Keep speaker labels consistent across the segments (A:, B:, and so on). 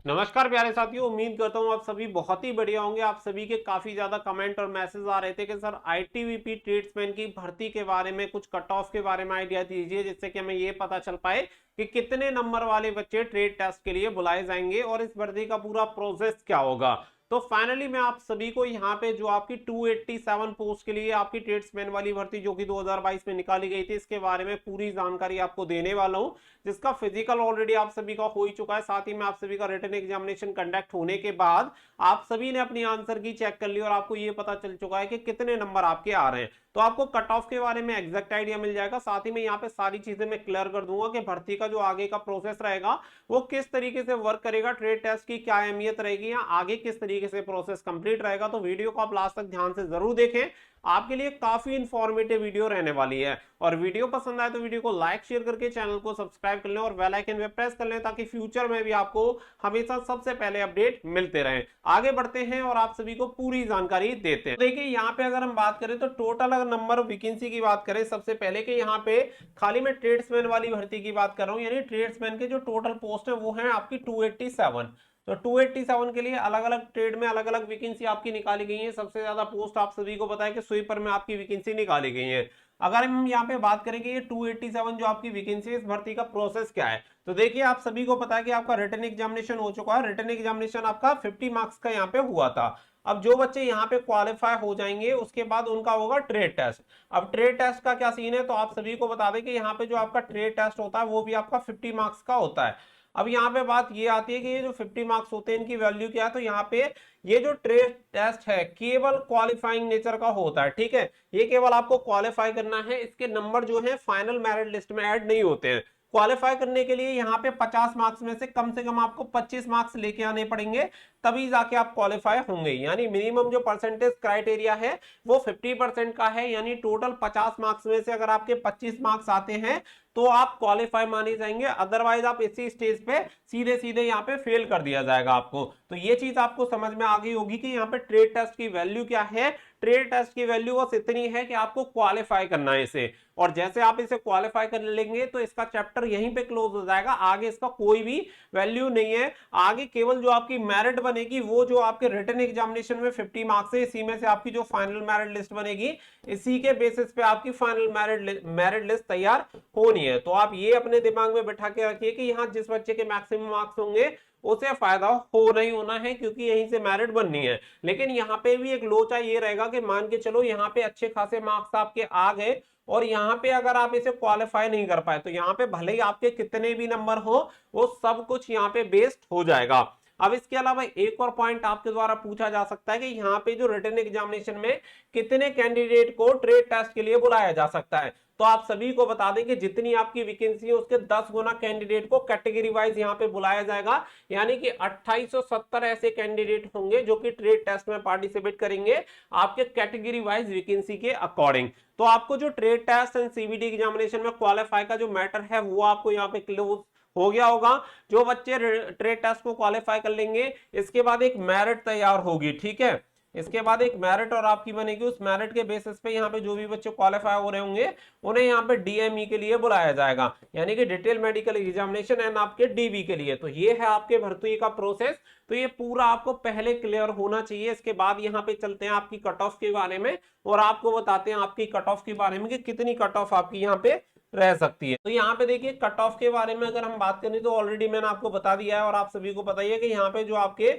A: नमस्कार प्यारे साथियों, उम्मीद करता हूँ आप सभी बहुत ही बढ़िया होंगे। आप सभी के काफी ज्यादा कमेंट और मैसेज आ रहे थे कि सर आईटीबीपी ट्रेड्समैन की भर्ती के बारे में, कुछ कट ऑफ के बारे में आइडिया दीजिए, जिससे कि हमें ये पता चल पाए कि कितने नंबर वाले बच्चे ट्रेड टेस्ट के लिए बुलाए जाएंगे और इस भर्ती का पूरा प्रोसेस क्या होगा। तो फाइनली मैं आप सभी को यहाँ पे जो आपकी 287 पोस्ट के लिए आपकी ट्रेड्समैन वाली भर्ती जो कि 2022 में निकाली गई थी, इसके बारे में पूरी जानकारी आपको देने वाला हूँ, जिसका फिजिकल ऑलरेडी आप सभी का हो ही चुका है। साथ ही में आप सभी का रिटन एग्जामिनेशन कंडक्ट होने के बाद आप सभी ने अपनी आंसर की चेक कर ली और आपको ये पता चल चुका है कि कितने नंबर आपके आ रहे हैं। तो आपको कट ऑफ के बारे में एग्जैक्ट आइडिया मिल जाएगा। साथ ही में यहाँ पे सारी चीजें मैं क्लियर कर दूंगा कि भर्ती का जो आगे का प्रोसेस रहेगा वो किस तरीके से वर्क करेगा, ट्रेड टेस्ट की क्या अहमियत रहेगी या आगे किस तरीके से प्रोसेस कंप्लीट रहेगा। तो वीडियो को आप लास्ट तक ध्यान से जरूर देखें, आपके लिए काफी इंफॉर्मेटिव वीडियो रहने वाली है। और वीडियो पसंद आए तो वीडियो को लाइक शेयर करके चैनल को सब्सक्राइब कर लें और बेल आइकन पे प्रेस कर लें, ताकि फ्यूचर में भी आपको हमेशा सबसे पहले अपडेट मिलते रहे। आगे बढ़ते हैं और आप सभी को पूरी जानकारी देते हैं। देखिए यहाँ पे अगर हम बात करें तो टोटल अगर नंबर ऑफ वैकेंसी की बात करें, सबसे पहले कि यहाँ पे खाली मैं ट्रेड्समैन वाली भर्ती की बात कर रहा हूँ, यानी ट्रेड्समैन के जो टोटल पोस्ट है वो है आपकी 287। तो 287 के लिए अलग अलग ट्रेड में अलग अलग वैकेंसी आपकी निकाली गई है। सबसे ज्यादा पोस्ट आप सभी को पता है कि स्वीपर में आपकी वैकेंसी निकाली गई है। अगर हम यहाँ पे बात करें कि ये 287 जो आपकी वैकेंसी है, इस भर्ती का प्रोसेस क्या है, तो देखिए आप सभी को पता है कि आपका रिटन एग्जामिनेशन हो चुका है। रिटन एग्जामिनेशन आपका 50 मार्क्स का यहाँ पे हुआ था। अब जो बच्चे यहाँ पे क्वालिफाई हो जाएंगे उसके बाद उनका होगा ट्रेड टेस्ट। अब ट्रेड टेस्ट का क्या सीन है, तो आप सभी को बता दें कि यहाँ पे जो आपका ट्रेड टेस्ट होता है वो भी आपका 50 मार्क्स का होता है। अब यहाँ पे बात ये आती है कि ये जो 50 मार्क्स होते हैं इनकी वैल्यू क्या है, तो यहाँ पे ये जो ट्रेड टेस्ट है केवल क्वालिफाइंग नेचर का होता है। ठीक है, ये केवल आपको क्वालिफाई करना है, इसके नंबर जो है फाइनल मेरिट लिस्ट में ऐड नहीं होते हैं। क्वालिफाई करने के लिए यहाँ पे 50 मार्क्स में से कम से कम आपको 25 मार्क्स लेके आने पड़ेंगे, तभी जाके आप क्वालिफाई होंगे। यानी मिनिमम जो परसेंटेज क्राइटेरिया है वो 50% का है, यानी टोटल 50 मार्क्स में से अगर आपके 25 मार्क्स आते हैं तो आप क्वालिफाई माने जाएंगे, अदरवाइज आप इसी स्टेज पे सीधे सीधे यहाँ पे फेल कर दिया जाएगा आपको। तो ये चीज आपको समझ में आ गई होगी कि यहाँ पे ट्रेड टेस्ट की वैल्यू क्या है। ट्रेड टेस्ट की वैल्यू बस इतनी है कि आपको क्वालिफाई करना है इसे, और जैसे आप इसे क्वालिफाई कर लेंगे तो इसका चैप्टर यहीं पे क्लोज हो जाएगा। आगे इसका कोई भी वैल्यू नहीं है। आगे केवल जो आपकी मेरिट बनेगी वो जो आपके रिटन एग्जामिनेशन में 50 मार्क्स है, इसी में से आपकी जो फाइनल मेरिट लिस्ट बनेगी, इसी के बेसिस पे आपकी फाइनल मेरिट लिस्ट तैयार होनी है। तो आप ये अपने दिमाग में बैठा के रखिए कि यहाँ जिस बच्चे के मैक्सिमम मार्क्स होंगे उसे फायदा हो नहीं होना है, क्योंकि यहीं से मेरिट बननी है। लेकिन यहाँ पे भी एक लोचा ये रहेगा कि मान के चलो यहाँ पे अच्छे खासे मार्क्स आपके आ गए और यहाँ पे अगर आप इसे क्वालिफाई नहीं कर पाए तो यहाँ पे भले ही आपके कितने भी नंबर हो वो सब कुछ यहाँ पे बेस्ड हो जाएगा। अब इसके अलावा एक और पॉइंट आपके द्वारा पूछा जा सकता है कि यहाँ पे जो रिटन एग्जामिनेशन में कितने कैंडिडेट को ट्रेड टेस्ट के लिए बुलाया जा सकता है। तो आप सभी को बता दें कि जितनी आपकी वैकेंसी है उसके 10 गुना कैंडिडेट को कैटेगरी वाइज यहाँ पे बुलाया जाएगा, यानी कि 2870 ऐसे कैंडिडेट होंगे जो कि ट्रेड टेस्ट में पार्टिसिपेट करेंगे आपके कैटेगरी वाइज वैकेंसी के अकॉर्डिंग। तो आपको जो trade test and CBT examination में क्वालिफाई का जो मैटर है वो आपको यहाँ पे क्लोज हो गया होगा। जो बच्चे ट्रेड टेस्ट को क्वालिफाई कर लेंगे इसके बाद एक मेरिट तैयार होगी। ठीक है, इसके बाद एक मेरिट और आपकी बनेगी, उस मेरिट के बेसिस पे यहाँ पे जो भी बच्चे क्वालिफाई हो रहे होंगे उन्हें यहाँ पे डीएमई के लिए बुलाया जाएगा, यानी कि डिटेल मेडिकल एग्जामिनेशन एंड आपके डीबी के लिए। तो ये है आपके भर्ती का प्रोसेस। तो ये पूरा आपको पहले क्लियर होना चाहिए। इसके बाद यहाँ पे चलते हैं आपकी कट ऑफ के बारे में और आपको बताते हैं आपकी कट ऑफ के बारे में कि कितनी कट ऑफ आपकी यहाँ पे रह सकती है। तो यहाँ पे देखिए कट ऑफ के बारे में अगर हम बात करें तो ऑलरेडी मैंने आपको बता दिया है और आप सभी को बताइए कि यहाँ पे जो आपके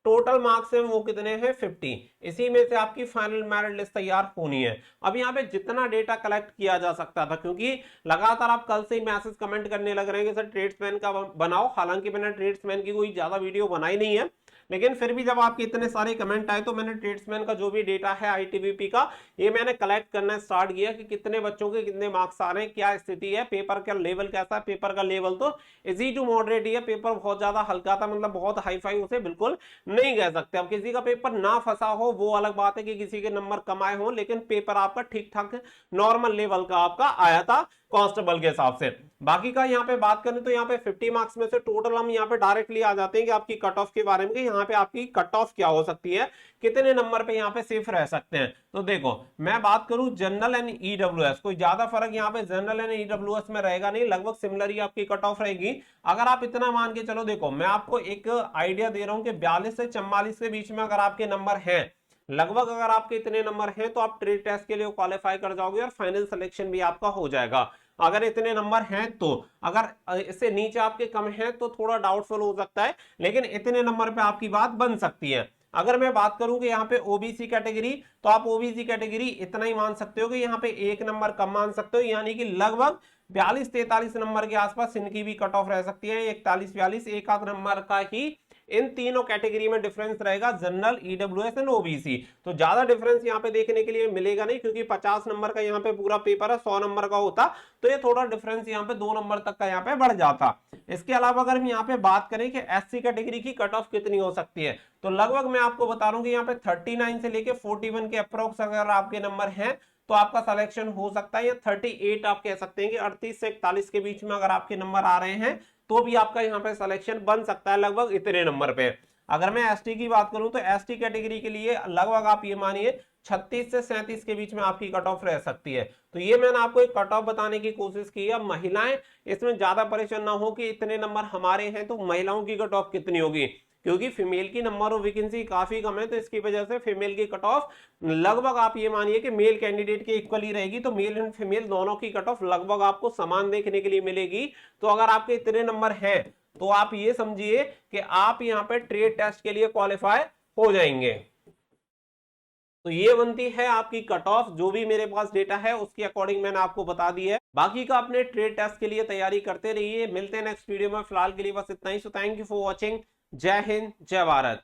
A: टोटल मार्क्स हैं वो कितने हैं 50। इसी में से आपकी फाइनल मेरिट लिस्ट तैयार होनी है। अब यहाँ पे जितना डेटा कलेक्ट किया जा सकता था, क्योंकि लगातार आप कल से ही मैसेज कमेंट करने लग रहे हैं कि सर ट्रेड्समैन का बनाओ, हालांकि मैंने ट्रेड्समैन की कोई ज्यादा वीडियो बनाई नहीं है, लेकिन फिर भी जब आपके इतने सारे कमेंट आए तो मैंने ट्रेड्समैन का जो भी डेटा है आईटीबीपी का ये मैंने कलेक्ट करना स्टार्ट किया कि कितने बच्चों के कितने मार्क्स आ रहे हैं, क्या स्थिति है, पेपर का लेवल कैसा है। पेपर का लेवल तो इजी टू मॉडरेट ही है, पेपर बहुत ज्यादा हल्का था, मतलब बहुत हाई फाई उसे बिल्कुल नहीं कह सकते। अब किसी का पेपर ना फंसा हो वो अलग बात है कि किसी के नंबर कम आए हो, लेकिन पेपर आपका ठीक ठाक नॉर्मल लेवल का आपका आया था, कांस्टेबल के हिसाब से। बाकी का यहाँ पे बात करें तो यहाँ पे 50 मार्क्स में से टोटल हम यहाँ पे डायरेक्टली आ जाते हैं कि आपकी कट ऑफ के बारे में, कि यहाँ पे आपकी कट ऑफ क्या हो सकती है, कितने नंबर पे यहाँ पे सेफ रह सकते हैं। तो देखो मैं बात करूं जनरल एंड ईडब्ल्यूएस, कोई ज्यादा फर्क यहाँ पे जनरल एंड ईडब्ल्यूएस में रहेगा नहीं, लगभग सिमिलर ही आपकी कट ऑफ रहेगी। अगर आप इतना मान के चलो, देखो मैं आपको एक आइडिया दे रहा हूं कि 42 से 44 के बीच में अगर आपके नंबर हैं, लगभग अगर आपके इतने नंबर हैं तो आप ट्रेड टेस्ट के लिए क्वालिफाई कर जाओगे और फाइनल सिलेक्शन भी आपका हो जाएगा। अगर इतने नंबर हैं तो, अगर इससे नीचे आपके कम हैं तो थोड़ा डाउटफुल हो सकता है, लेकिन इतने नंबर पे आपकी बात बन सकती है। अगर मैं बात करूं कि यहाँ पे ओबीसी कैटेगरी, तो आप ओबीसी कैटेगरी इतना ही मान सकते हो कि यहाँ पे एक नंबर कम मान सकते हो, यानी कि लगभग 42-43 नंबर के आसपास इनकी भी कट ऑफ रह सकती है। 41-42 एक आध नंबर का ही इन तीनों कैटेगरी में डिफरेंस रहेगा, जनरल, ईडब्ल्यूएस एंड ओबीसी। तो ज्यादा डिफरेंस यहाँ पे देखने के लिए मिलेगा नहीं, क्योंकि 50 नंबर का यहाँ पे पूरा पेपर है, 100 नंबर का होता तो ये थोड़ा डिफरेंस यहाँ पे 2 नंबर तक का यहाँ पे बढ़ जाता। इसके अलावा अगर हम यहाँ पे बात करें कि एससी कैटेगरी की कट ऑफ कितनी हो सकती है, तो लगभग मैं आपको बता रहा हूँ कि यहाँ पे 39 से लेके 41 के अप्रोक्स अगर आपके नंबर हैं तो आपका सिलेक्शन हो सकता है, या 38 आप कह सकते हैं कि 38 से 41 के बीच में अगर आपके नंबर आ रहे हैं तो भी आपका यहाँ पे सिलेक्शन बन सकता है, लगभग इतने नंबर पे। अगर मैं एसटी की बात करूं तो एसटी कैटेगरी के लिए लगभग आप ये मानिए 36 से 37 के बीच में आपकी कट ऑफ रह सकती है। तो ये मैंने आपको एक कट ऑफ बताने की कोशिश की है। महिलाएं इसमें ज्यादा परेशान ना हो कि इतने नंबर हमारे हैं तो महिलाओं की कट ऑफ कितनी होगी, क्योंकि फीमेल की नंबर ऑफ वैकेंसी काफी कम है, तो इसकी वजह से फीमेल की कट ऑफ लगभग आप ये मानिए कि मेल कैंडिडेट की इक्वल ही रहेगी। तो मेल एंड फीमेल दोनों की कट ऑफ लगभग आपको समान देखने के लिए मिलेगी। तो अगर आपके इतने नंबर हैं तो आप ये समझिए कि आप यहाँ पे ट्रेड टेस्ट के लिए क्वालिफाई हो जाएंगे। तो ये बनती है आपकी कट ऑफ, जो भी मेरे पास डेटा है उसके अकॉर्डिंग मैंने आपको बता दी है। बाकी का अपने ट्रेड टेस्ट के लिए तैयारी करते रहिए। मिलते हैं नेक्स्ट वीडियो में, फिलहाल के लिए बस इतना ही। So thank you for watching. जय हिंद, जय भारत।